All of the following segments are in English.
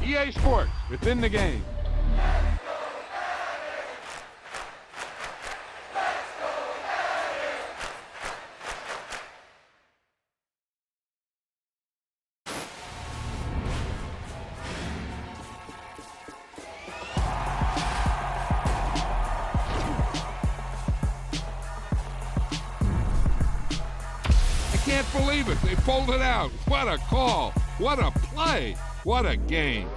EA Sports, within the game. I can't believe it. They pulled it out. What a call. What a play. What a game.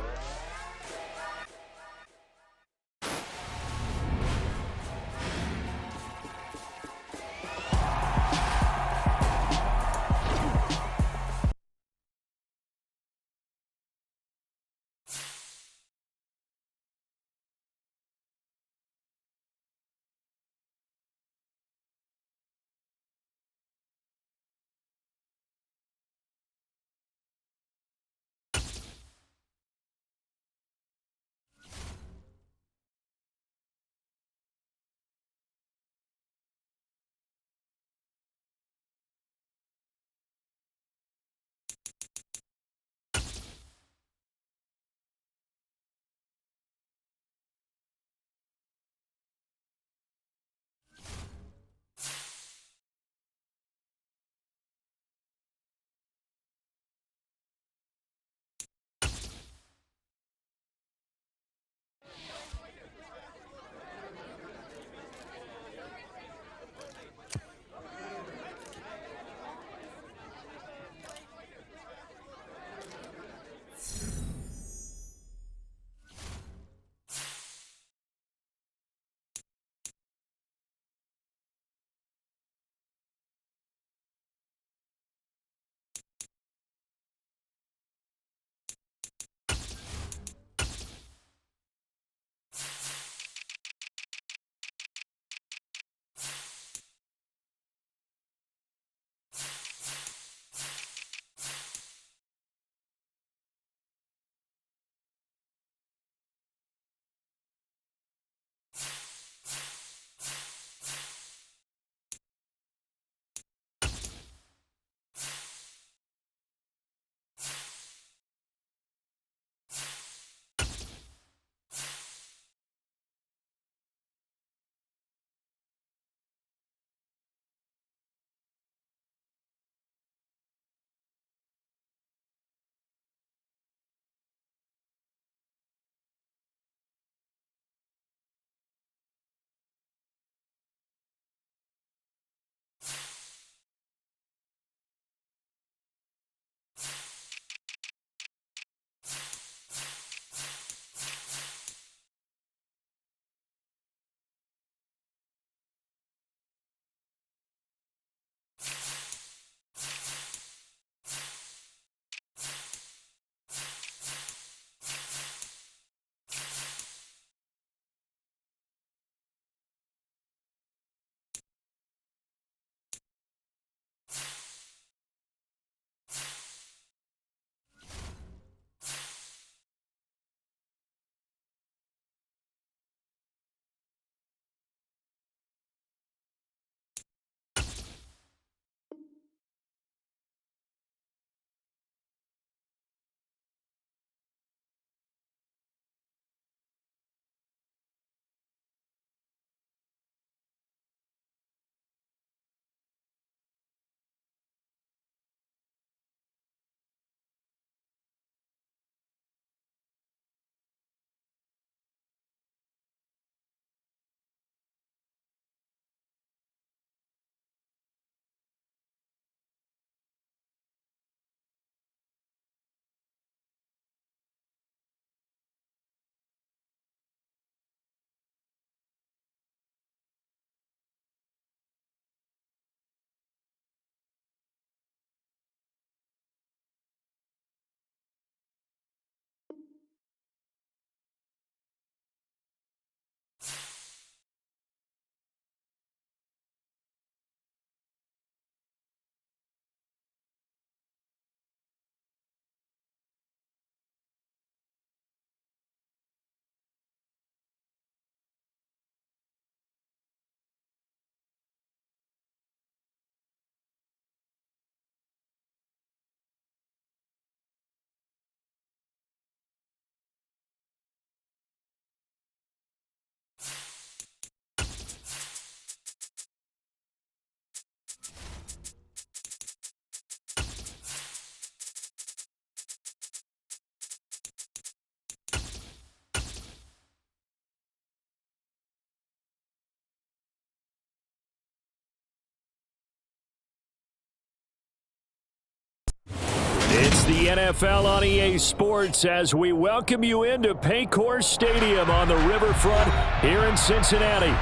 It's the NFL on EA Sports as we welcome you into Paycor Stadium on the riverfront here in Cincinnati.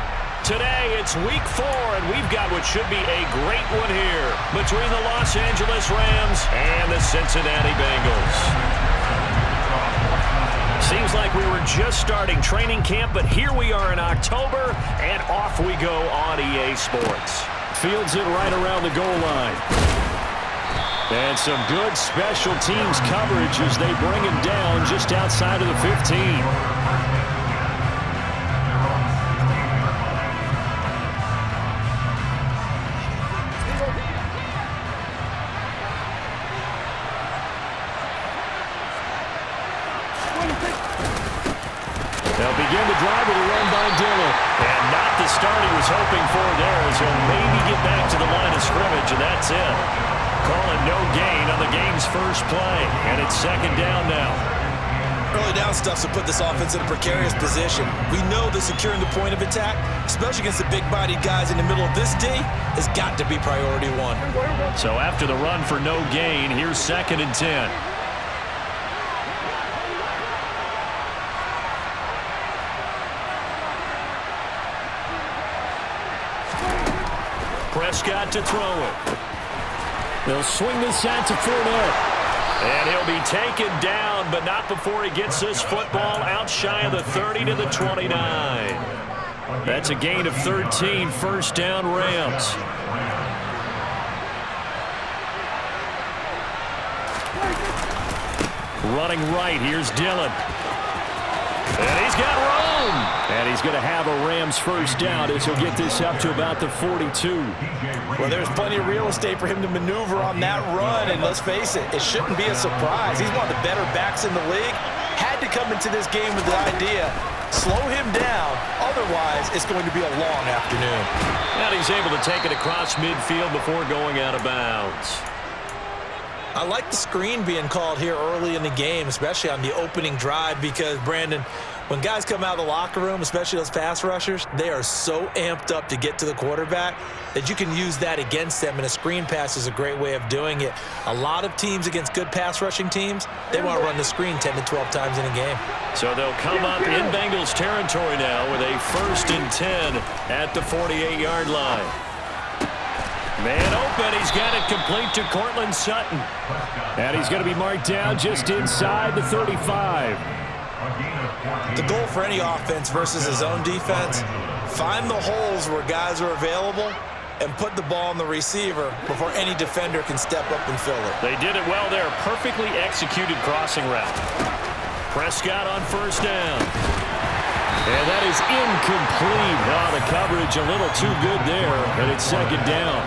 Today, it's week 4, and we've got what should be a great one here between the Los Angeles Rams and the Cincinnati Bengals. Seems like we were just starting training camp, but here we are in October, and off we go on EA Sports. Fields it right around the goal line. And some good special teams coverage as they bring him down just outside of the 15. They'll begin the drive with a run by Dillon. And not the start he was hoping for there, as he'll maybe get back to the line of scrimmage, and that's it. Calling no gain on the game's first play, and it's second down now. Early down stuff to put this offense in a precarious position. We know that securing the point of attack, especially against the big-bodied guys in the middle of this D, has got to be priority one. So after the run for no gain, here's second and 10. Prescott to throw it. They'll swing this out to Fournette. And he'll be taken down, but not before he gets this football out shy of the 30 to the 29. That's a gain of 13, first down Rams. Running right, here's Dillon. And he's got room. And he's going to have a Rams first down as he'll get this up to about the 42. Well, there's plenty of real estate for him to maneuver on that run, and let's face it, it shouldn't be a surprise. He's one of the better backs in the league. Had to come into this game with the idea, slow him down, otherwise it's going to be a long afternoon. And he's able to take it across midfield before going out of bounds. I like the screen being called here early in the game, especially on the opening drive, because, Brandon, when guys come out of the locker room, especially those pass rushers, they are so amped up to get to the quarterback that you can use that against them, and a screen pass is a great way of doing it. A lot of teams against good pass rushing teams, they want to run the screen 10 to 12 times in a game. So they'll come up in Bengals territory now with a 1st and 10 at the 48-yard line. Man open, he's got it complete to Cortland Sutton. And he's going to be marked down just inside the 35. The goal for any offense versus his own defense, find the holes where guys are available and put the ball on the receiver before any defender can step up and fill it. They did it well there. Perfectly executed crossing route. Prescott on first down. And that is incomplete. Oh, the coverage a little too good there, and it's second down.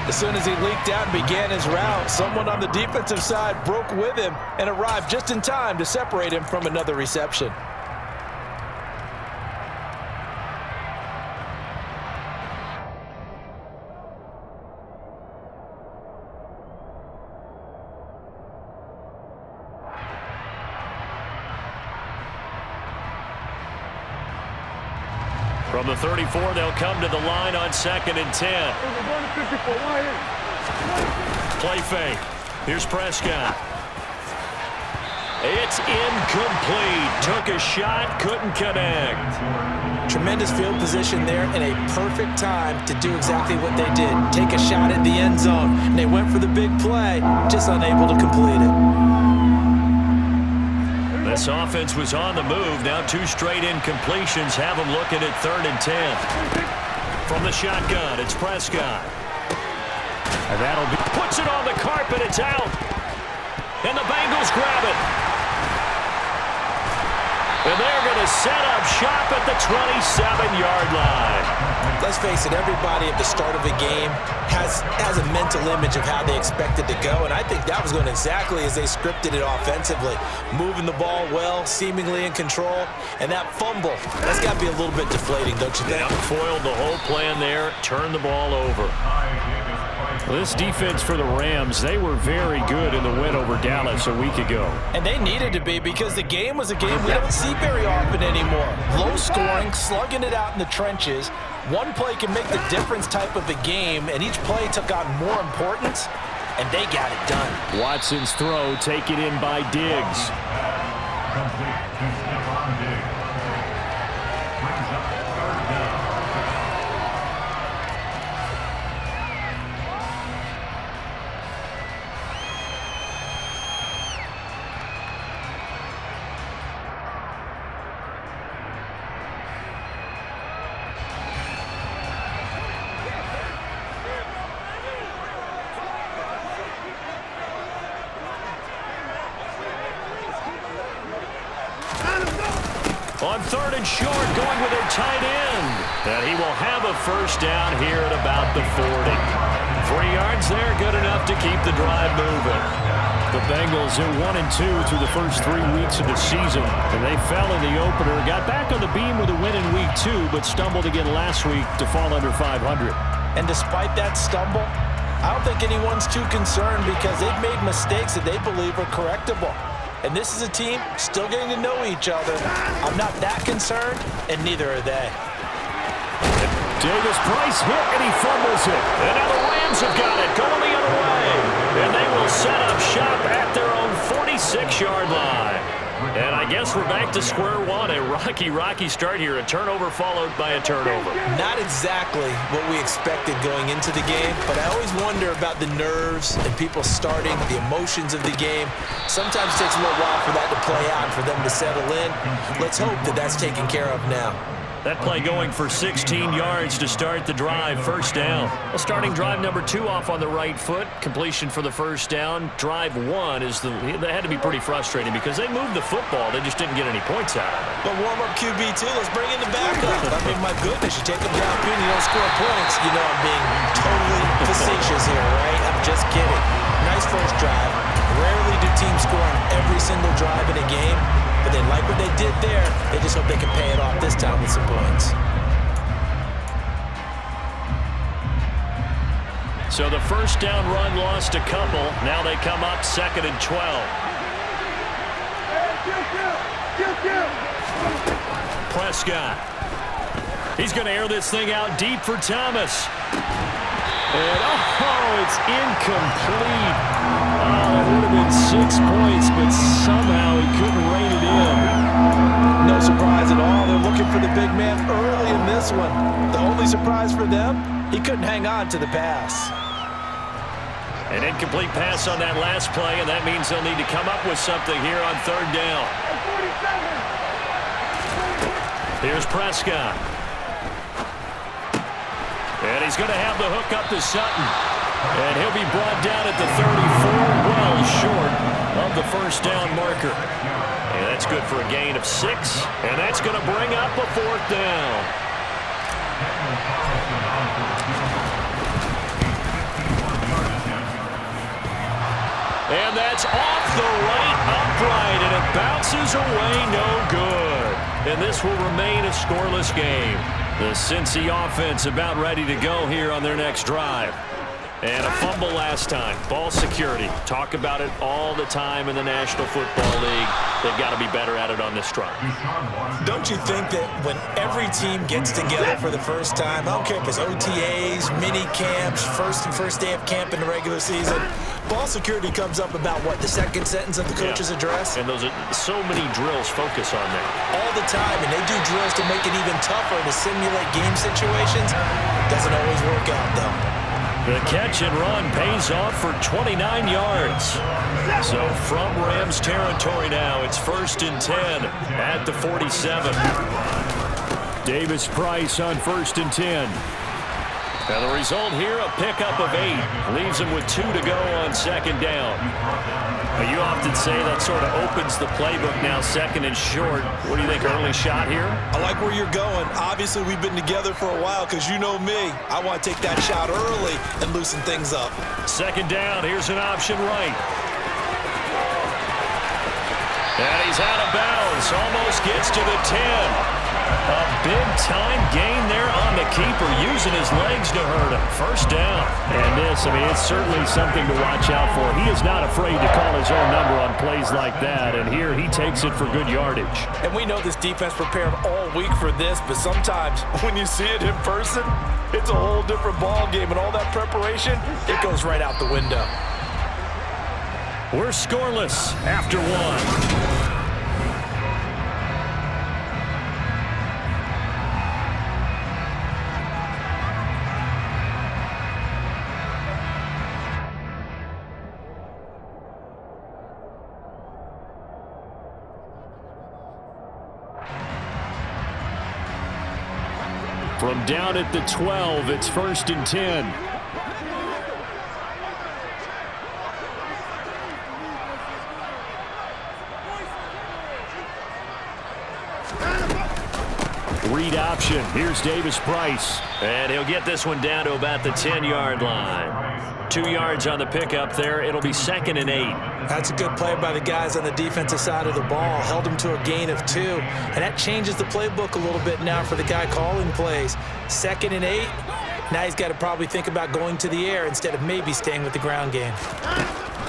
As soon as he leaked out and began his route, someone on the defensive side broke with him and arrived just in time to separate him from another reception. From the 34, they'll come to the line on 2nd and 10. Play fake. Here's Prescott. It's incomplete. Took a shot, couldn't connect. Tremendous field position there and a perfect time to do exactly what they did. Take a shot at the end zone. And they went for the big play, just unable to complete it. This offense was on the move. Now 2 straight incompletions have them looking at 3rd and 10. From the shotgun, it's Prescott. And that'll be... Puts it on the carpet, it's out. And the Bengals grab it. And they're going to set up shop at the 27-yard line. Let's face it, everybody at the start of a game has a mental image of how they expect it to go, and I think that was going exactly as they scripted it offensively. Moving the ball well, seemingly in control, and that fumble, that's got to be a little bit deflating, don't you think? Yeah, foiled the whole plan there, turned the ball over. Well, this defense for the Rams, they were very good in the win over Dallas a week ago. And they needed to be, because the game was a game we don't see very often anymore. Low scoring, slugging it out in the trenches. One play can make the difference type of a game, and each play took on more importance. and they got it done. Watson's throw taken in by Diggs. On 3rd and short, going with their tight end. And he will have a first down here at about the 40. 3 yards there, good enough to keep the drive moving. The Bengals are 1-2 through the first 3 weeks of the season. And they fell in the opener, got back on the beam with a win in week 2, but stumbled again last week to fall under 500. And despite that stumble, I don't think anyone's too concerned because they've made mistakes that they believe are correctable. And this is a team still getting to know each other. I'm not that concerned, and neither are they. Davis Price hit, and he fumbles it. And now the Rams have got it, going the other way. And they will set up shop at their own 46-yard line. And I guess we're back to square one. A rocky start here. A turnover followed by a turnover. Not exactly what we expected going into the game, but I always wonder about the nerves and people starting, the emotions of the game. Sometimes it takes a little while for that to play out, for them to settle in. Let's hope that that's taken care of now. That play going for 16 yards to start the drive. First down. Well, starting drive number 2 off on the right foot. Completion for the first down. Drive 1 is that had to be pretty frustrating because they moved the football. They just didn't get any points out of it. But warm-up QB2, let's bring in the backup. I mean, my goodness, you take them downfield and you don't score points. You know I'm being totally facetious here, right? I'm just kidding. Nice first drive. Rarely do teams score on every single drive in a game. But they like what they did there. They just hope they can pay it off this time with some points. So the first down run lost a couple. Now they come up 2nd and 12. Prescott. He's going to air this thing out deep for Thomas. And, it's incomplete. It would have been 6 points, but somehow he couldn't rein it in. No surprise at all. They're looking for the big man early in this one. The only surprise for them, he couldn't hang on to the pass. An incomplete pass on that last play, and that means they'll need to come up with something here on 3rd down. Here's Prescott. And he's going to have the hook up to Sutton. And he'll be brought down at the 34, well short of the first down marker. And that's good for a gain of 6. And that's going to bring up a 4th down. And that's off the right upright, and it bounces away no good. And this will remain a scoreless game. The Cincy offense about ready to go here on their next drive. And a fumble last time. Ball security. Talk about it all the time in the National Football League. They've got to be better at it on this drive. Don't you think that when every team gets together for the first time, I don't care if it's OTAs, mini camps, first day of camp in the regular season, ball security comes up about, what, the second sentence of the coach's address? And those are so many drills focus on that. All the time, and they do drills to make it even tougher to simulate game situations. Doesn't always work out, though. The catch and run pays off for 29 yards. So from Rams territory now, it's 1st and 10 at the 47. Davis Price on 1st and 10. And the result here, a pickup of 8. Leaves him with 2 to go on 2nd down. You often say that sort of opens the playbook now, 2nd and short. What do you think, early shot here? I like where you're going. Obviously, we've been together for a while because you know me. I want to take that shot early and loosen things up. 2nd down, here's an option right. And he's out of bounds, almost gets to the 10. A big-time gain there on the keeper, using his legs to hurt him. First down. And this, it's certainly something to watch out for. He is not afraid to call his own number on plays like that, and here he takes it for good yardage. And we know this defense prepared all week for this, but sometimes when you see it in person, it's a whole different ball game, and all that preparation, it goes right out the window. We're scoreless after one. From down at the 12, it's 1st and 10. Read option. Here's Davis-Price. And he'll get this one down to about the 10-yard line. 2 yards on the pickup there. It'll be 2nd and 8. That's a good play by the guys on the defensive side of the ball. Held him to a gain of 2. And that changes the playbook a little bit now for the guy calling plays. 2nd and 8. Now he's got to probably think about going to the air instead of maybe staying with the ground game.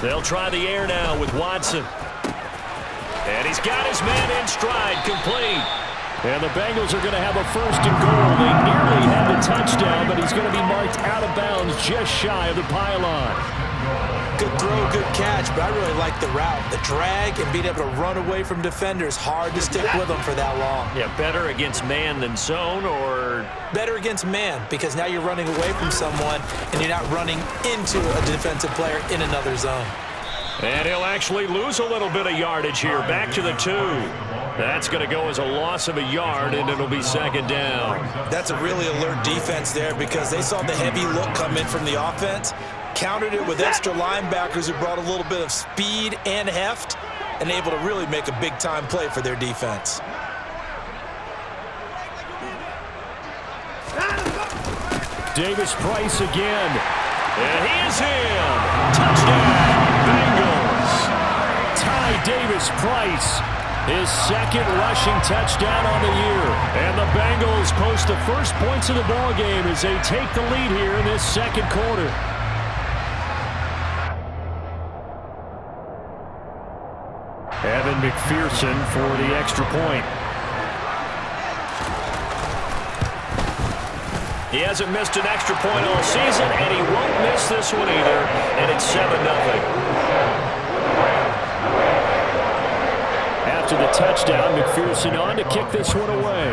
They'll try the air now with Watson. And he's got his man in stride, complete. And the Bengals are going to have a 1st and goal. They nearly had the touchdown, but he's going to be marked out of bounds just shy of the pylon. Good throw, good catch, but I really like the route. The drag and being able to run away from defenders. Hard to stick with them for that long. Yeah, better against man than zone, or? Better against man, because now you're running away from someone and you're not running into a defensive player in another zone. And he'll actually lose a little bit of yardage here. Back to the 2. That's going to go as a loss of a yard, and it'll be 2nd down. That's a really alert defense there because they saw the heavy look come in from the offense, countered it with extra linebackers who brought a little bit of speed and heft, and able to really make a big-time play for their defense. Davis-Price again. And he is in. Touchdown, Bengals. Ty Davis-Price. His 2nd rushing touchdown on the year. And the Bengals post the first points of the ball game as they take the lead here in this 2nd quarter. Evan McPherson for the extra point. He hasn't missed an extra point all season, and he won't miss this one either. And it's 7-0. After the touchdown, McPherson on to kick this one away.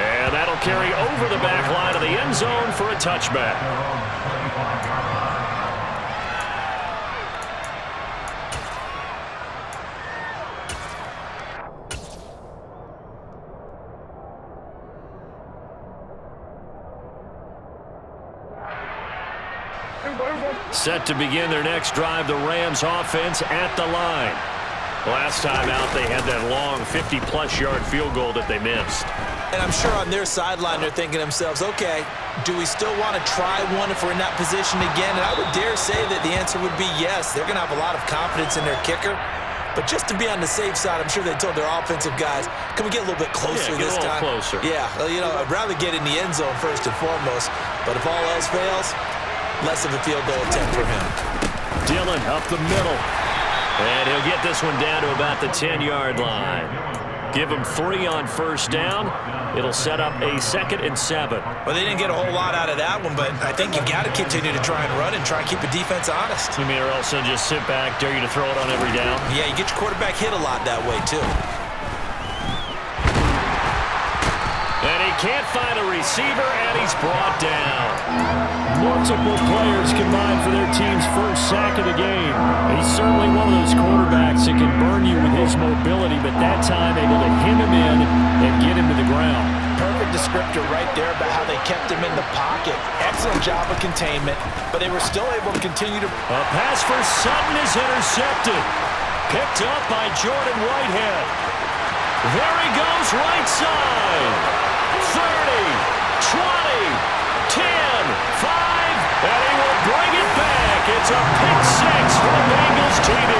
And that'll carry over the back line of the end zone for a touchback. Set to begin their next drive, the Rams offense at the line. Last time out, they had that long 50-plus yard field goal that they missed. And I'm sure on their sideline, they're thinking to themselves, okay, do we still want to try one if we're in that position again? And I would dare say that the answer would be yes. They're going to have a lot of confidence in their kicker. But just to be on the safe side, I'm sure they told their offensive guys, can we get a little bit closer this time? Closer. Yeah, well, you know, I'd rather get in the end zone first and foremost. But if all else fails, less of a field goal attempt for him. Dillon up the middle. And he'll get this one down to about the 10-yard line. Give him 3 on 1st down. It'll set up a 2nd and 7. Well, they didn't get a whole lot out of that one, but I think you got to continue to try and run and try and keep the defense honest. You mean, or else they'll just sit back, dare you to throw it on every down? Yeah, you get your quarterback hit a lot that way, too. And he can't find a receiver, and he's brought down. Multiple players combined for their team's first sack of the game. He's certainly one of those quarterbacks that can burn you with his mobility, but that time able to hem him in and get him to the ground. Perfect descriptor right there about how they kept him in the pocket. Excellent job of containment, but they were still able to continue to... A pass for Sutton is intercepted. Picked up by Jordan Whitehead. There he goes, right side. 30, 20, 10, 5, and he will bring it back. It's a pick 6 for the Bengals TD.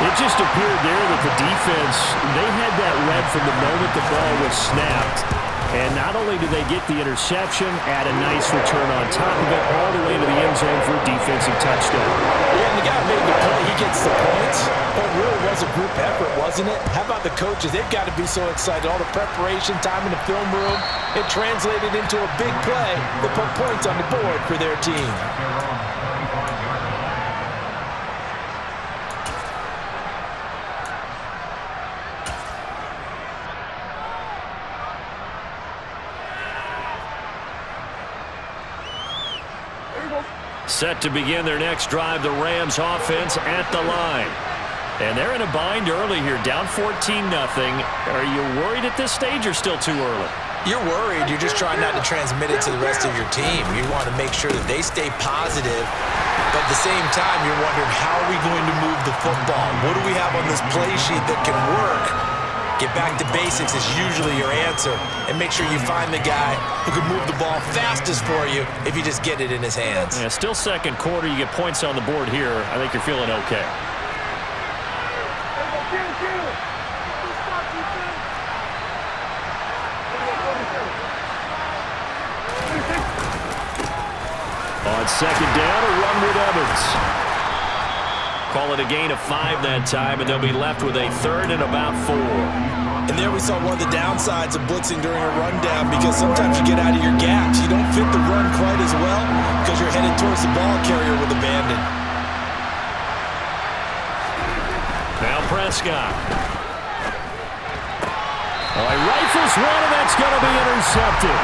It just appeared there that the defense, they had that read from the moment the ball was snapped. And not only do they get the interception, add a nice return on top of it, all the way to the end zone for a defensive touchdown. Yeah, and the guy made the play. He gets the points. But it really was a group effort, wasn't it? How about the coaches? They've got to be so excited. All the preparation, time in the film room, it translated into a big play that put points on the board for their team. Set to begin their next drive, the Rams offense at the line. And they're in a bind early here, down 14-0. Are you worried at this stage or still too early? You're worried. You're just trying not to transmit it to the rest of your team. You want to make sure that they stay positive, but at the same time, you're wondering, how are we going to move the football? What do we have on this play sheet that can work? Get back to basics is usually your answer, and make sure you find the guy who can move the ball fastest for you if you just get it in his hands. Yeah, still second quarter. You get points on the board here. I think you're feeling okay. On second down, a run with Evans. Call it a gain of 5 that time, and they'll be left with a third and about 4. And there we saw one of the downsides of blitzing during a rundown, because sometimes you get out of your gaps. You don't fit the run quite as well because you're headed towards the ball carrier with abandon. Now Prescott. Oh, he rifles one, and that's going to be intercepted.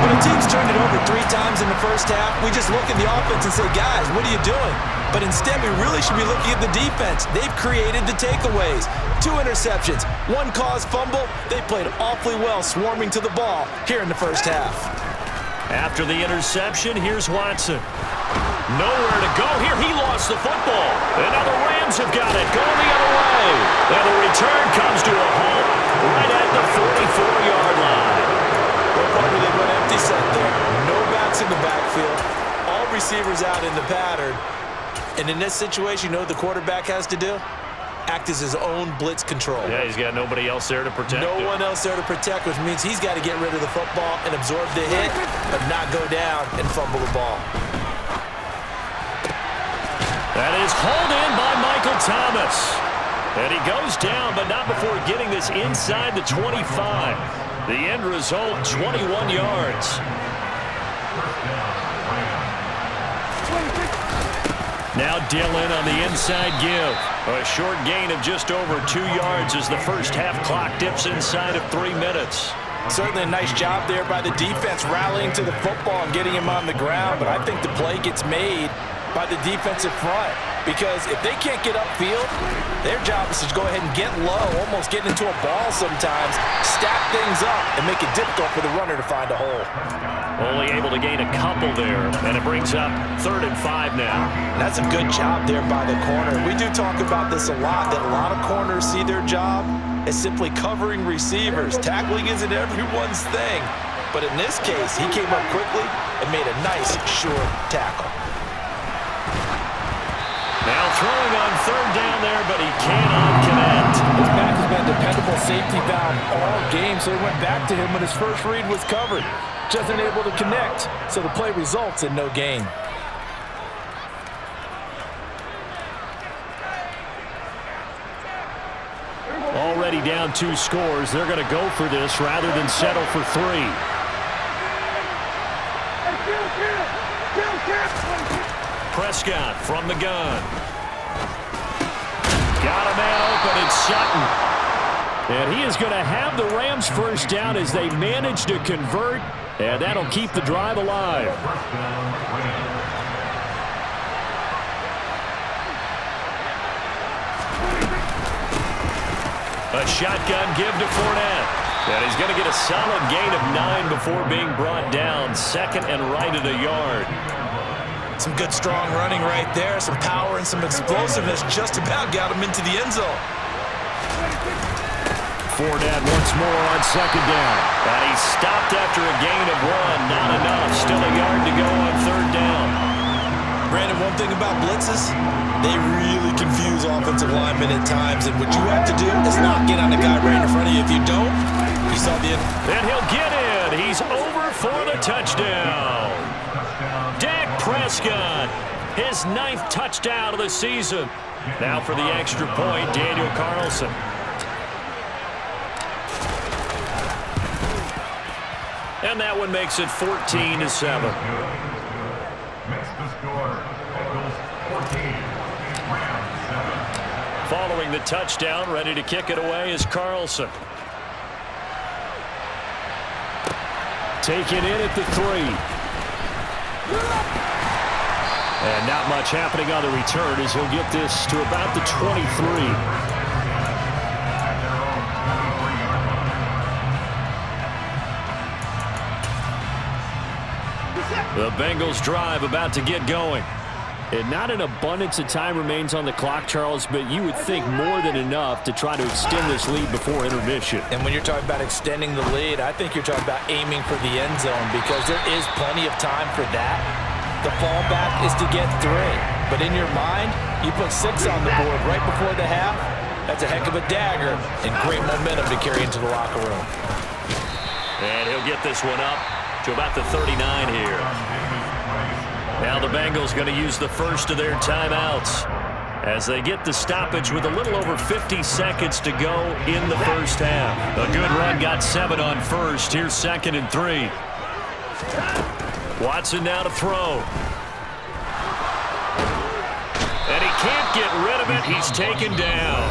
When a team's turned it over 3 times in the first half, we just look at the offense and say, guys, what are you doing? But instead, we really should be looking at the defense. They've created the takeaways. 2 interceptions, 1 caused fumble. They played awfully well swarming to the ball here in the first half. After the interception, here's Watson. Nowhere to go here. He lost the football. And now the Rams have got it. Going the other way. And the return comes to a halt right at the 44-yard line. What part did they run empty set there? No backs in the backfield. All receivers out in the pattern. And in this situation, you know what the quarterback has to do? Act as his own blitz control. Yeah, he's got nobody else there to protect No him. one else there to protect, which means he's got to get rid of the football and absorb the hit, but not go down and fumble the ball. That is hauled in by Michael Thomas. And he goes down, but not before getting this inside the 25. The end result, 21 yards. Now Dillon on the inside give. A short gain of just over 2 yards as the first half clock dips inside of 3 minutes. Certainly a nice job there by the defense rallying to the football and getting him on the ground, but I think the play gets made by the defensive front, because if they can't get upfield, their job is to go ahead and get low, almost get into a ball sometimes, stack things up, and make it difficult for the runner to find a hole. Only able to gain a couple there, and it brings up 3rd and 5 now. And that's a good job there by the corner. We do talk about this a lot, that a lot of corners see their job as simply covering receivers. Tackling isn't everyone's thing, but in this case, he came up quickly and made a nice, short tackle. Now throwing on 3rd down there, but he cannot connect. This back has been a dependable safety valve all game, so he went back to him when his first read was covered. Just unable to connect, so the play results in no gain. Already down 2 scores. They're going to go for this rather than settle for 3. Prescott from the gun. Got a man open, it's Sutton. And he is going to have the Rams first down as they manage to convert, and that'll keep the drive alive. A shotgun give to Fournette. And he's going to get a solid gain of 9 before being brought down. 2nd and right at a yard. Some good, strong running right there. Some power and some explosiveness. Just about got him into the end zone. Fournette once more on 2nd down. And he stopped after a gain of 1. Not enough. Still a yard to go on 3rd down. Brandon, one thing about blitzes, they really confuse offensive linemen at times. And what you have to do is lock in on the guy right in front of you. If you don't, you you saw the... And he'll get in. He's over for the touchdown. Dak Prescott, his 9th touchdown of the season. Now for the extra point, Daniel Carlson. And that one makes it 14-7. Following the touchdown, ready to kick it away is Carlson. Taken in at the 3. And not much happening on the return as he'll get this to about the 23. The Bengals drive about to get going. And not an abundance of time remains on the clock, Charles, but you would think more than enough to try to extend this lead before intermission. And when you're talking about extending the lead, I think you're talking about aiming for the end zone because there is plenty of time for that. The fallback is to get 3. But in your mind, you put 6 on the board right before the half. That's a heck of a dagger and great momentum to carry into the locker room. And he'll get this one up to about the 39 here. Now the Bengals going to use the first of their timeouts as they get the stoppage with a little over 50 seconds to go in the first half. A good run got 7 on first. Here's 2nd and 3. Watson now to throw. And he can't get rid of it. He's taken down.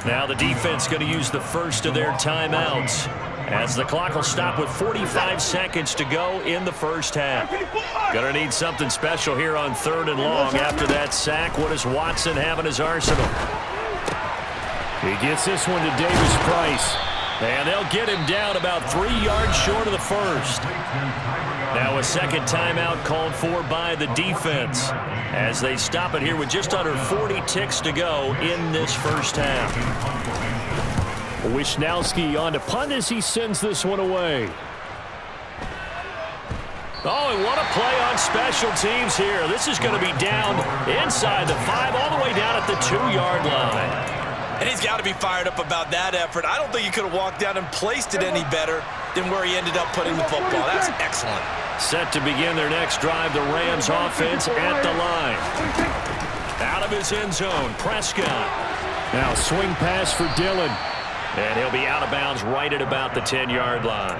Now the defense going to use the first of their timeouts as the clock will stop with 45 seconds to go in the first half. Going to need something special here on 3rd and long after that sack. What does Watson have in his arsenal? He gets this one to Davis Price. And they'll get him down about 3 yards short of the first. Now a second timeout called for by the defense as they stop it here with just under 40 ticks to go in this first half. Wisnowski on to punt as he sends this one away. Oh, and what a play on special teams here. This is going to be down inside the 5 all the way down at the 2-yard line. And he's got to be fired up about that effort. I don't think he could have walked down and placed it any better than where he ended up putting the football. That's excellent. Set to begin their next drive, the Rams offense at the line. Out of his end zone, Prescott. Now swing pass for Dillon. And he'll be out of bounds right at about the 10-yard line.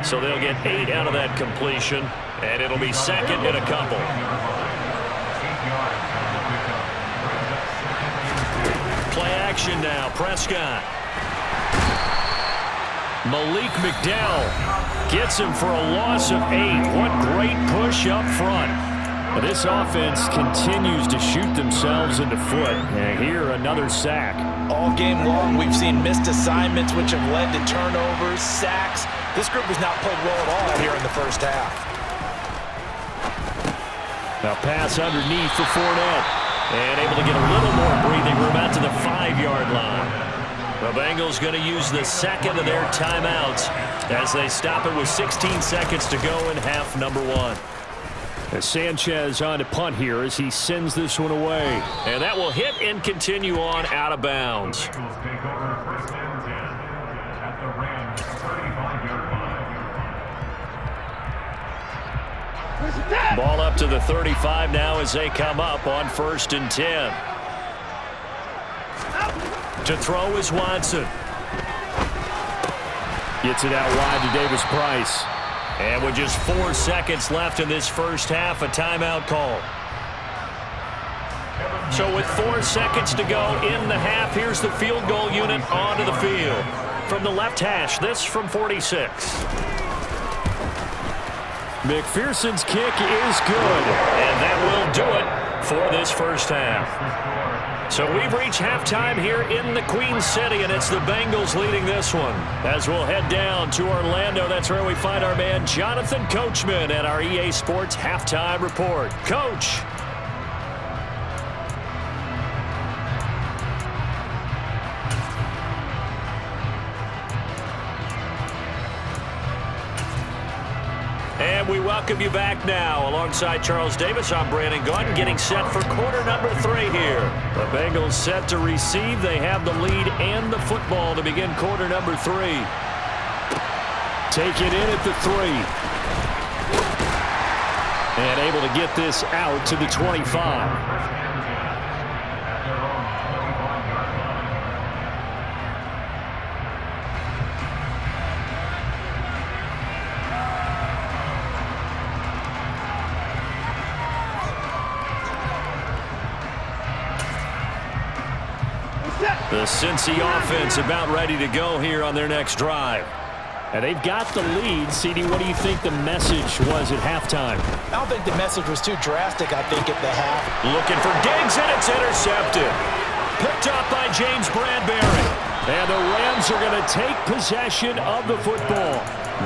So they'll get 8 out of that completion, and it'll be 2nd and a couple. Play action now, Prescott. Malik McDowell gets him for a loss of 8. What great push up front. But this offense continues to shoot themselves in the foot. And here, another sack. All game long, we've seen missed assignments, which have led to turnovers, sacks. This group has not played well at all here in the first half. Now pass underneath for Fournette. And able to get a little more breathing room out to the 5-yard line. The Bengals going to use the second of their timeouts as they stop it with 16 seconds to go in half number 1. As Sanchez on to punt here as he sends this one away. And that will hit and continue on out of bounds. Ball up to the 35 now as they come up on 1st and 10. To throw is Watson. Gets it out wide to Davis Price. And with just 4 seconds left in this first half, a timeout call. So with 4 seconds to go in the half, here's the field goal unit onto the field. From the left hash, this from 46. McPherson's kick is good. And that will do it for this first half. So we've reached halftime here in the Queen City, and it's the Bengals leading this one. As we'll head down to Orlando, that's where we find our man Jonathan Coachman at our EA Sports Halftime Report. Coach. And And we welcome you back now. Alongside Charles Davis, I'm Brandon Gaudin, getting set for quarter number 3 here. The Bengals set to receive. They have the lead and the football to begin quarter number 3. Take it in at the 3. And able to get this out to the 25. The Cincy offense about ready to go here on their next drive. And they've got the lead. CD, what do you think the message was at halftime? I don't think the message was too drastic, I think, at the half. Looking for Diggs, and it's intercepted. Picked up by James Bradbury. And the Rams are going to take possession of the football.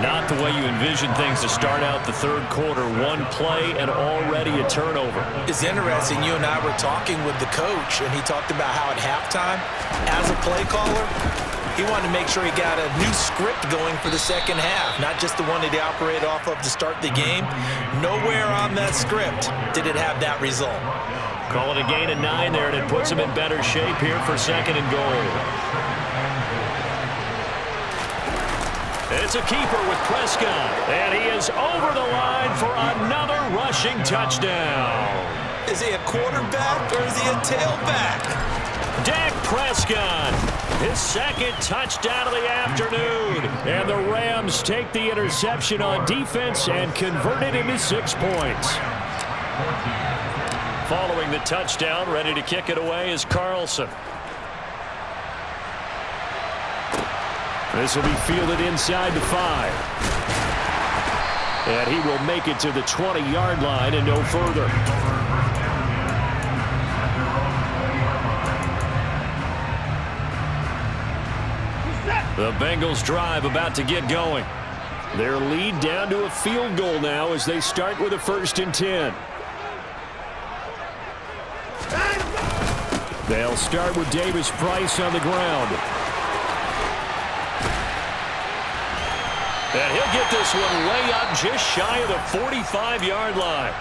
Not the way you envision things to start out the third quarter. One play and already a turnover. It's interesting. You and I were talking with the coach, and he talked about how at halftime, as a play caller, he wanted to make sure he got a new script going for the second half, not just the one that he operated off of to start the game. Nowhere on that script did it have that result. Call it a gain of 9 there, and it puts him in better shape here for second and goal. It's a keeper with Prescott, and he is over the line for another rushing touchdown. Is he a quarterback or is he a tailback? Dak Prescott, his second touchdown of the afternoon. And the Rams take the interception on defense and convert it into 6 points. Following the touchdown, ready to kick it away is Carlson. This will be fielded inside the 5. And he will make it to the 20-yard line and no further. The Bengals drive about to get going. Their lead down to a field goal now as they start with a 1st and 10. They'll start with Davis Price on the ground. And he'll get this one way up just shy of the 45-yard line.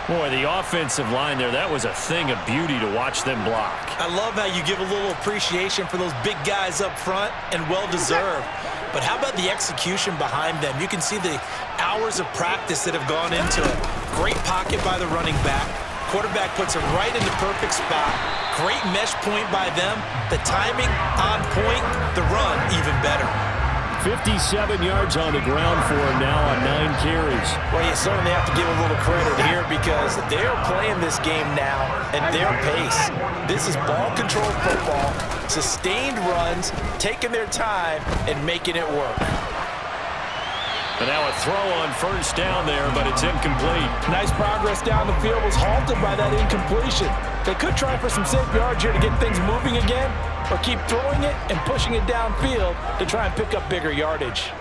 Boy, the offensive line there, that was a thing of beauty to watch them block. I love how you give a little appreciation for those big guys up front, and well-deserved. But how about the execution behind them? You can see the hours of practice that have gone into it. Great pocket by the running back. Quarterback puts it right in the perfect spot. Great mesh point by them. The timing on point. The run even better. 57 yards on the ground for him now on 9 carries. Well, you certainly have to give a little credit here because they're playing this game now at their pace. This is ball-controlled football, sustained runs, taking their time, and making it work. And now a throw on 1st down there, but it's incomplete. Nice progress down the field was halted by that incompletion. They could try for some safe yards here to get things moving again, or keep throwing it and pushing it downfield to try and pick up bigger yardage.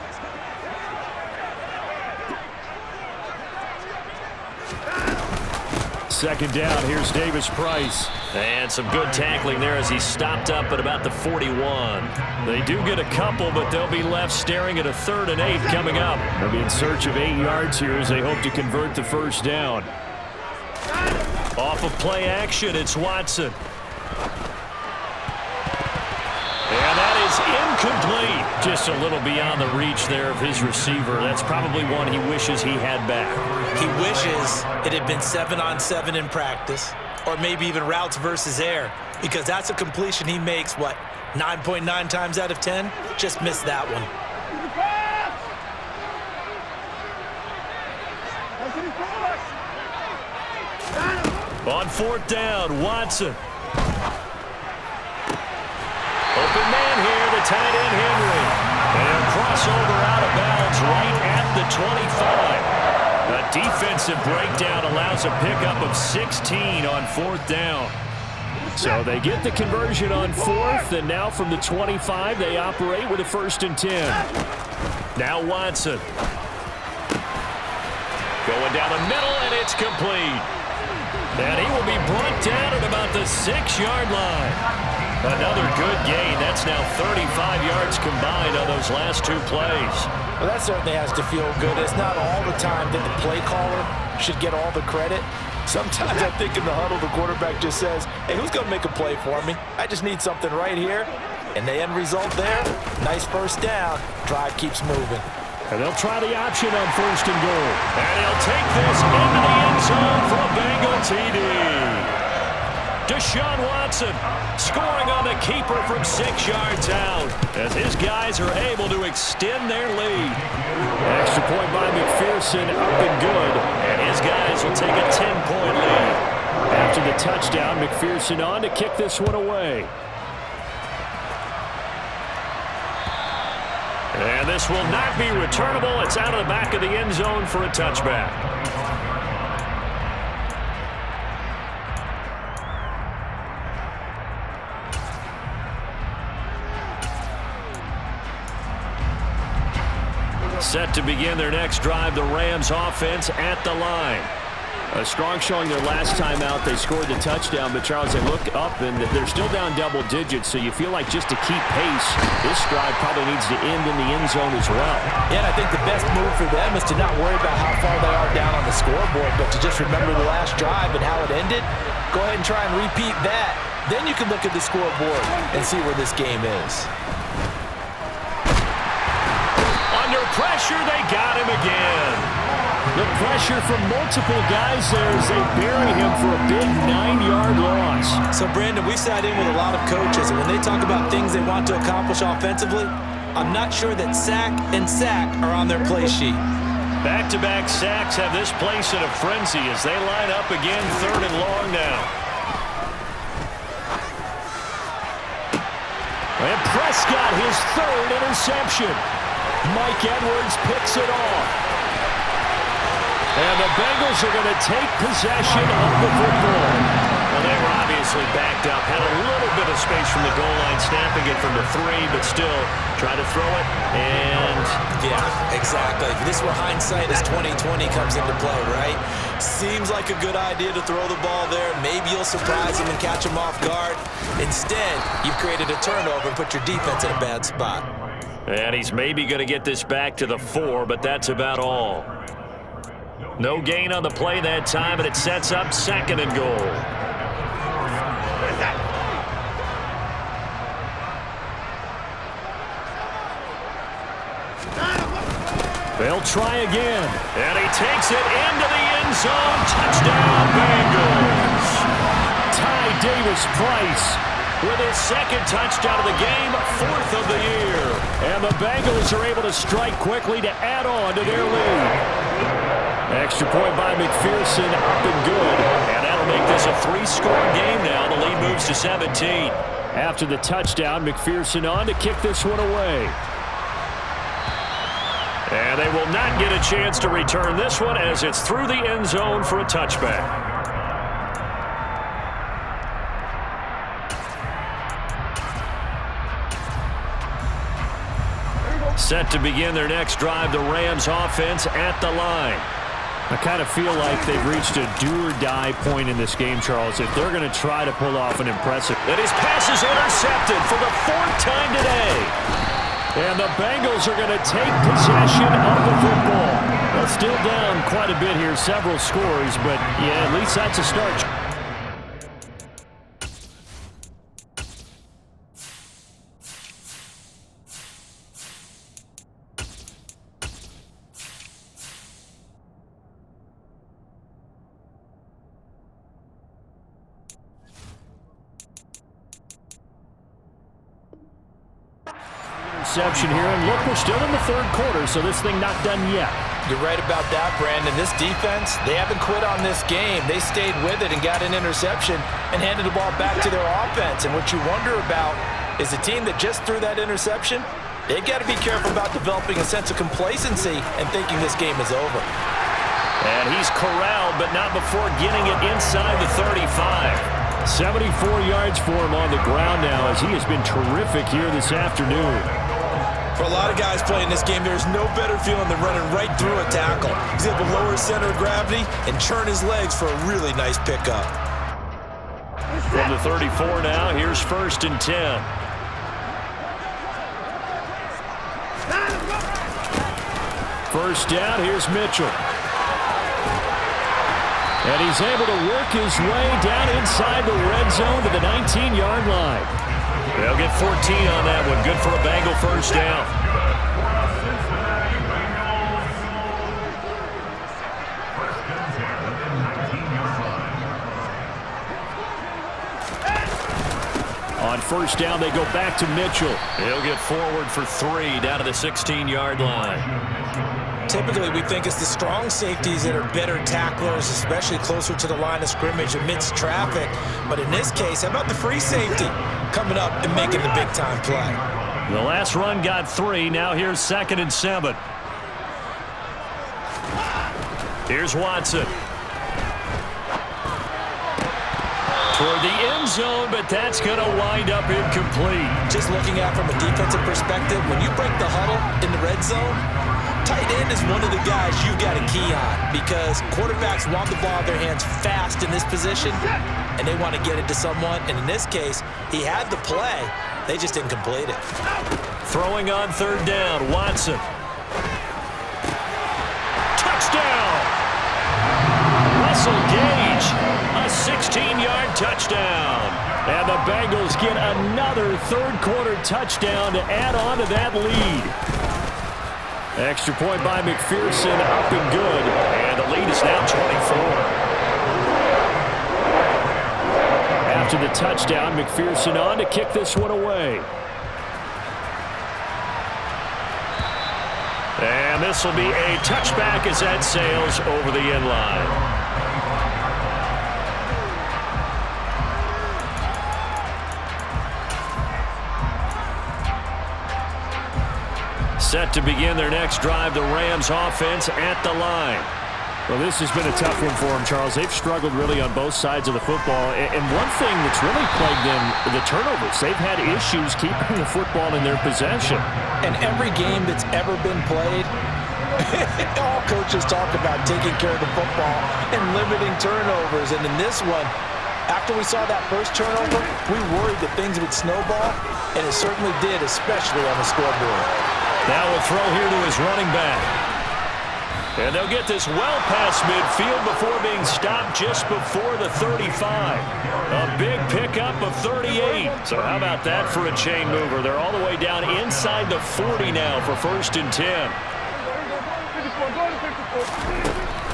Second down, here's Davis Price. And some good tackling there as he stopped up at about the 41. They do get a couple, but they'll be left staring at a 3rd and 8 coming up. They'll be in search of 8 yards here as they hope to convert the 1st down. Off of play action, it's Watson. And that is incomplete. Just a little beyond the reach there of his receiver. That's probably one he wishes he had back. He wishes it had been 7-on-7 in practice, or maybe even routes versus air, because that's a completion he makes, 9.9 times out of 10? Just missed that one. On 4th down, Watson. Open man here, the tight end Henry. And a crossover out of bounds right at the 25. A defensive breakdown allows a pickup of 16 on 4th down. So they get the conversion on 4th, and now from the 25, they operate with a 1st and 10. Now Watson. Going down the middle, and it's complete. And he will be brought down at about the 6-yard line. Another good gain. That's now 35 yards combined on those last 2 plays. Well, that certainly has to feel good. It's not all the time that the play caller should get all the credit. Sometimes I think in the huddle, the quarterback just says, hey, who's going to make a play for me? I just need something right here. And the end result there, nice first down. Drive keeps moving. And they'll try the option on 1st and goal. And he'll take this into the end zone for a Bengal TD. Deshaun Watson scoring on the keeper from 6 yards out as his guys are able to extend their lead. Extra point by McPherson, up and good. And his guys will take a 10-point lead. After the touchdown, McPherson on to kick this one away. And this will not be returnable. It's out of the back of the end zone for a touchback. Set to begin their next drive, the Rams offense at the line. A strong showing their last time out. They scored the touchdown, but Charles, they look up and they're still down double digits, so you feel like just to keep pace, this drive probably needs to end in the end zone as well. Yeah, and I think the best move for them is to not worry about how far they are down on the scoreboard, but to just remember the last drive and how it ended. Go ahead and try and repeat that. Then you can look at the scoreboard and see where this game is. Under pressure, they got him again. The pressure from multiple guys there as they bury him for a big 9-yard loss. So, Brandon, we sat in with a lot of coaches, and when they talk about things they want to accomplish offensively, I'm not sure that sack and sack are on their play sheet. Back-to-back sacks have this place in a frenzy as they line up again 3rd and long now. And Prescott, his 3rd interception. Mike Edwards picks it off. And the Bengals are going to take possession of the football. Well, they were obviously backed up. Had a little bit of space from the goal line, snapping it from the 3, but still try to throw it. And yeah, exactly. This is where hindsight is 20/20 comes into play, right? Seems like a good idea to throw the ball there. Maybe you'll surprise them and catch them off guard. Instead, you've created a turnover and put your defense in a bad spot. And he's maybe going to get this back to the 4, but that's about all. No gain on the play that time, and it sets up 2nd and goal. They'll try again. And he takes it into the end zone. Touchdown, Bengals. Ty Davis-Price with his 2nd touchdown of the game, 4th of the year. And the Bengals are able to strike quickly to add on to their lead. Extra point by McPherson, up and good. And that'll make this a 3-score game now. The lead moves to 17. After the touchdown, McPherson on to kick this one away. And they will not get a chance to return this one as it's through the end zone for a touchback. Set to begin their next drive, the Rams offense at the line. I kind of feel like they've reached a do-or-die point in this game, Charles, if they're going to try to pull off an impressive. And his pass is intercepted for the 4th time today. And the Bengals are going to take possession of the football. Well, still down quite a bit here, several scores, but yeah, at least that's a start. Interception here, and look, we're still in the 3rd quarter, so this thing not done yet. You're right about that, Brandon. This defense, they haven't quit on this game. They stayed with it and got an interception and handed the ball back to their offense. And what you wonder about is a team that just threw that interception, they've got to be careful about developing a sense of complacency and thinking this game is over. And he's corralled, but not before getting it inside the 35. 74 yards for him on the ground now as he has been terrific here this afternoon. For a lot of guys playing this game, there's no better feeling than running right through a tackle. He's able to lower his center of gravity and churn his legs for a really nice pickup. From the 34 now, here's 1st and 10. First down, here's Mitchell. And he's able to work his way down inside the red zone to the 19-yard line. They'll get 14 on that one. Good for a Bengal first down. On first down, they go back to Mitchell. He'll get forward for 3 down to the 16-yard line. Typically, we think it's the strong safeties that are better tacklers, especially closer to the line of scrimmage amidst traffic. But in this case, how about the free safety coming up and making the big-time play? The last run got 3. Now here's 2nd and 7. Here's Watson. Toward the end zone, but that's going to wind up incomplete. Just looking at it from a defensive perspective, when you break the huddle in the red zone, tight end is one of the guys you got to key on because quarterbacks want the ball in their hands fast in this position, and they want to get it to someone. And in this case, he had the play. They just didn't complete it. Throwing on 3rd down, Watson. Touchdown! Russell Gage, a 16-yard touchdown. And the Bengals get another third-quarter touchdown to add on to that lead. Extra point by McPherson, up and good. And the lead is now 24. After the touchdown, McPherson on to kick this one away. And this will be a touchback as that sails over the end line. Set to begin their next drive, the Rams offense at the line. Well, this has been a tough one for them, Charles. They've struggled really on both sides of the football. And one thing that's really plagued them, the turnovers. They've had issues keeping the football in their possession. And every game that's ever been played, all coaches talk about taking care of the football and limiting turnovers. And in this one, after we saw that first turnover, we worried that things would snowball, and it certainly did, especially on the scoreboard. Now a throw here to his running back. And they'll get this well past midfield before being stopped just before the 35. A big pickup of 38. So how about that for a chain mover? They're all the way down inside the 40 now for 1st and 10.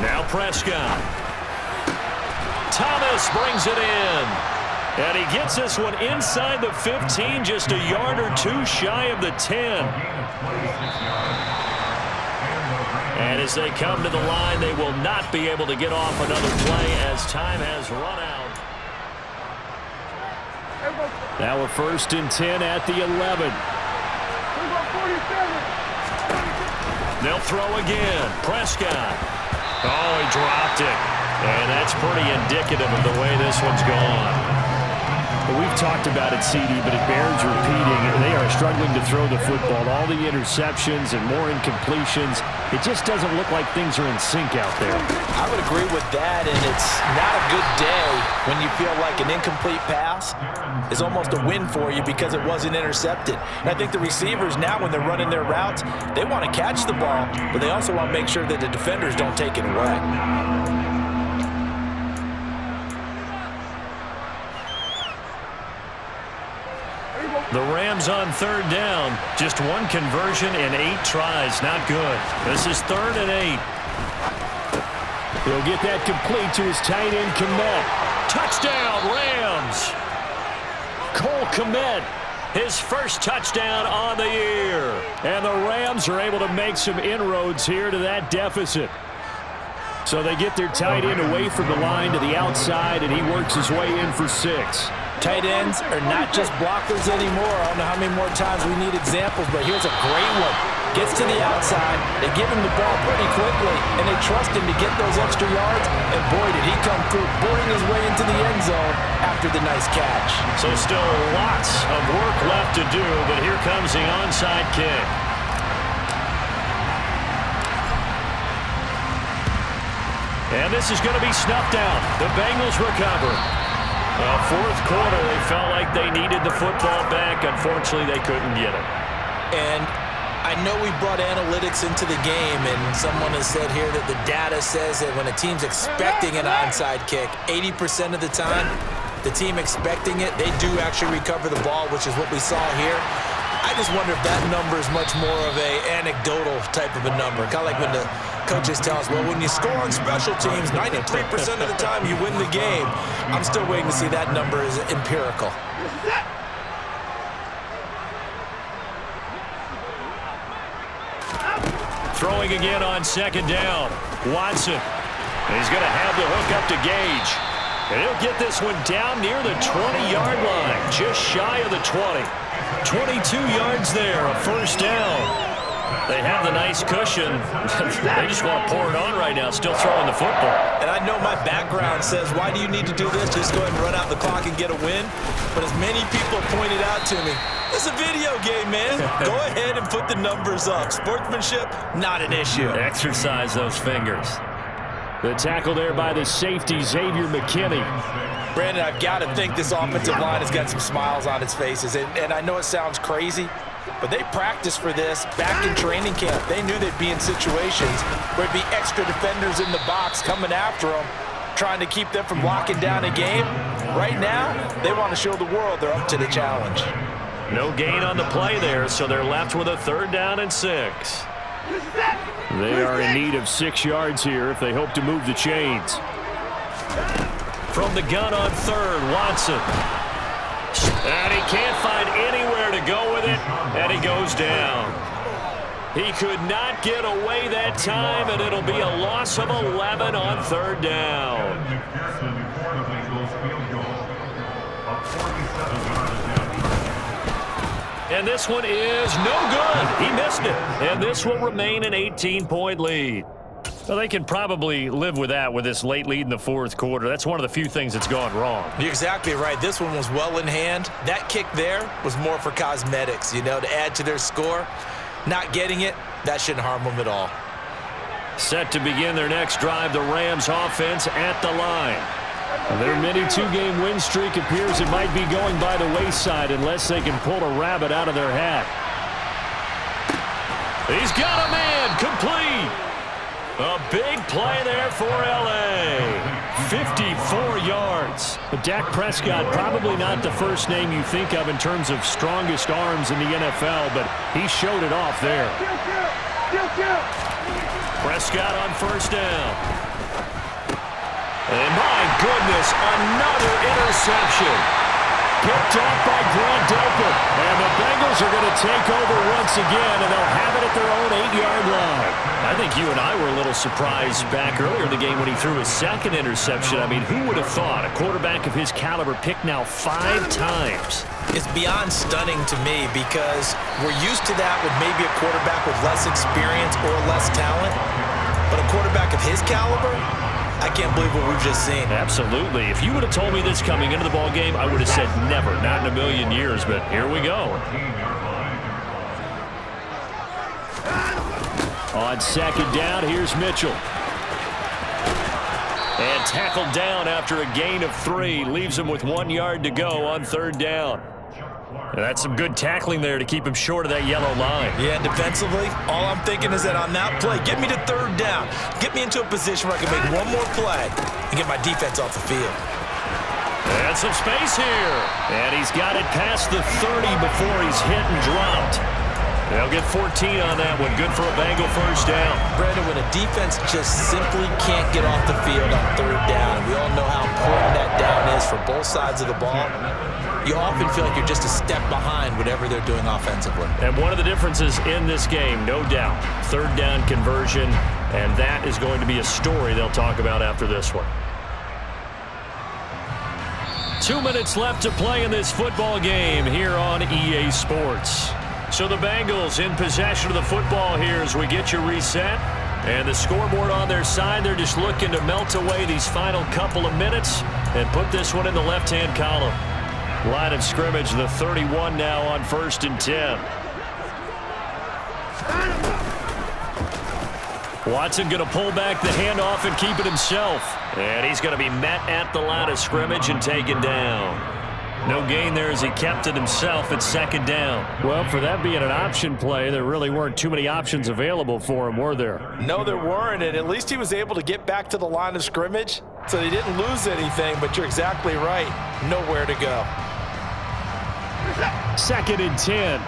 Now Prescott. Thomas brings it in. And he gets this one inside the 15, just a yard or 2 shy of the 10. And as they come to the line, they will not be able to get off another play as time has run out. Now a 1st and 10 at the 11. They'll throw again. Prescott. Oh, he dropped it. And that's pretty indicative of the way this one's gone. Well, we've talked about it, CD, but it bears repeating. They are struggling to throw the football. All the interceptions and more incompletions. It just doesn't look like things are in sync out there. I would agree with that, and it's not a good day when you feel like an incomplete pass is almost a win for you because it wasn't intercepted. And I think the receivers now, when they're running their routes, they want to catch the ball, but they also want to make sure that the defenders don't take it away. The Rams on 3rd down. Just one conversion in 8 tries. Not good. This is 3rd and 8. He'll get that complete to his tight end, Kmet. Touchdown, Rams. Cole Kmet, his first touchdown on the year. And the Rams are able to make some inroads here to that deficit. So they get their tight end away from the line to the outside, and he works his way in for 6. Tight ends are not just blockers anymore. I don't know how many more times we need examples, but here's a great one. Gets to the outside, they give him the ball pretty quickly, and they trust him to get those extra yards, and boy, did he come through, boring his way into the end zone after the nice catch. So still lots of work left to do, but here comes the onside kick. And this is going to be snuffed out. The Bengals recover. Well, fourth quarter, they felt like they needed the football back. Unfortunately, they couldn't get it. And I know we brought analytics into the game, and someone has said here that the data says that when a team's expecting an onside kick, 80% of the time, the team expecting it, they do actually recover the ball, which is what we saw here. I just wonder if that number is much more of a anecdotal type of a number. Kind of like when the coaches tell us, well, when you score on special teams, 93% of the time you win the game. I'm still waiting to see that number is empirical. Throwing again on second down. Watson. He's going to have the hook up to Gage. And he'll get this one down near the 20-yard line, just shy of the 20. 22 yards there, a first down. They have the nice cushion. They just want to pour it on right now, still throwing the football. And I know my background says, why do you need to do this? Just go ahead and run out the clock and get a win. But as many people pointed out to me, it's a video game, man. Go ahead and put the numbers up. Sportsmanship, not an issue. Exercise those fingers. The tackle there by the safety, Xavier McKinney. Brandon, I've got to think this offensive line has got some smiles on its faces. And I know it sounds crazy, but they practiced for this back in training camp. They knew they'd be in situations where it'd be extra defenders in the box coming after them, trying to keep them from locking down a game. Right now, they want to show the world they're up to the challenge. No gain on the play there, so they're left with a 3rd down and 6. They are in need of 6 yards here if they hope to move the chains. From the gun on 3rd, Watson. And he can't find anywhere to go with it, and he goes down. He could not get away that time, and it'll be a loss of 11 on 3rd down. And this one is no good. He missed it. And this will remain an 18-point lead. Well, they can probably live with that with this late lead in the 4th quarter. That's one of the few things that's gone wrong. You're exactly right. This one was well in hand. That kick there was more for cosmetics, you know, to add to their score. Not getting it, that shouldn't harm them at all. Set to begin their next drive, the Rams offense at the line. Their mini 2-game win streak appears it might be going by the wayside unless they can pull a rabbit out of their hat. He's got a man, complete. A big play there for L.A. 54 yards. But Dak Prescott, probably not the first name you think of in terms of strongest arms in the NFL, but he showed it off there. Prescott on 1st down. And my goodness, another interception. Picked off by Grant Delpit. And the Bengals are going to take over once again, and they'll have it at their own 8-yard line. I think you and I were a little surprised back earlier in the game when he threw his 2nd interception. I mean, who would have thought a quarterback of his caliber picked now 5 times? It's beyond stunning to me because we're used to that with maybe a quarterback with less experience or less talent. But a quarterback of his caliber, I can't believe what we've just seen. Absolutely. If you would have told me this coming into the ball game, I would have said never, not in a million years, but here we go. On 2nd down, here's Mitchell. And tackled down after a gain of 3. Leaves him with 1 yard to go on 3rd down. And that's some good tackling there to keep him short of that yellow line. Yeah, defensively, all I'm thinking is that on that play, get me to 3rd down. Get me into a position where I can make one more play and get my defense off the field. And some space here. And he's got it past the 30 before he's hit and dropped. They'll get 14 on that one. Good for a Bengal 1st down. Brandon, when a defense just simply can't get off the field on 3rd down, and we all know how important that down is for both sides of the ball, you often feel like you're just a step behind whatever they're doing offensively. And one of the differences in this game, no doubt, 3rd down conversion, and that is going to be a story they'll talk about after this one. 2 minutes left to play in this football game here on EA Sports. So the Bengals in possession of the football here as we get you reset. And the scoreboard on their side, they're just looking to melt away these final couple of minutes and put this one in the left-hand column. Line of scrimmage, the 31 now on 1st and 10. Watson going to pull back the handoff and keep it himself. And he's going to be met at the line of scrimmage and taken down. No gain there as he kept it himself at second down. Well, for that being an option play, there really weren't too many options available for him, were there? No, there weren't, and at least he was able to get back to the line of scrimmage, so they didn't lose anything, but you're exactly right. Nowhere to go. 2nd and 10.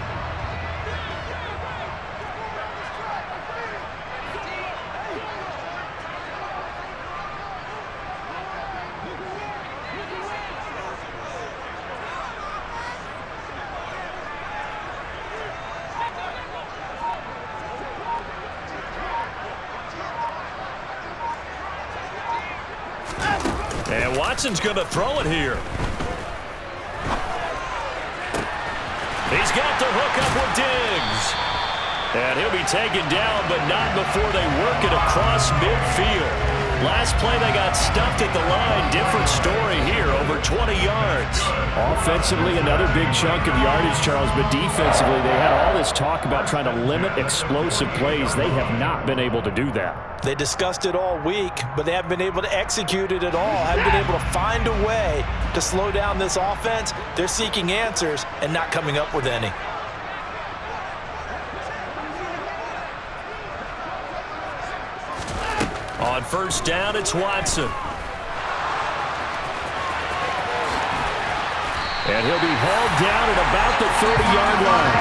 And Watson's going to throw it here. He's got the hook up with Diggs. And he'll be taken down, but not before they work it across midfield. Last play, they got stuffed at the line. Different story here, over 20 yards. Offensively, another big chunk of yardage, Charles, but defensively, they had all this talk about trying to limit explosive plays. They have not been able to do that. They discussed it all week, but they haven't been able to execute it at all. Haven't been able to find a way to slow down this offense. They're seeking answers and not coming up with any. On first down, it's Watson. And he'll be hauled down at about the 30-yard line.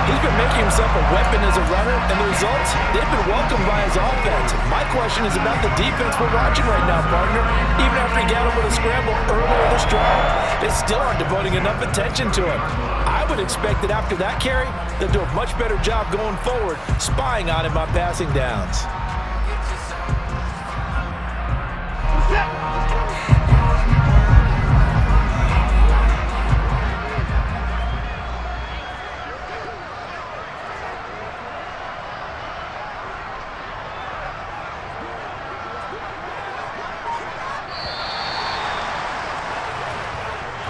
He's been making himself a weapon as a runner, and the results, they've been welcomed by his offense. My question is about the defense we're watching right now, partner. Even after he got over the scramble earlier this drive, they still aren't devoting enough attention to him. I would expect that after that carry, they'll do a much better job going forward, spying on him on passing downs.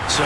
So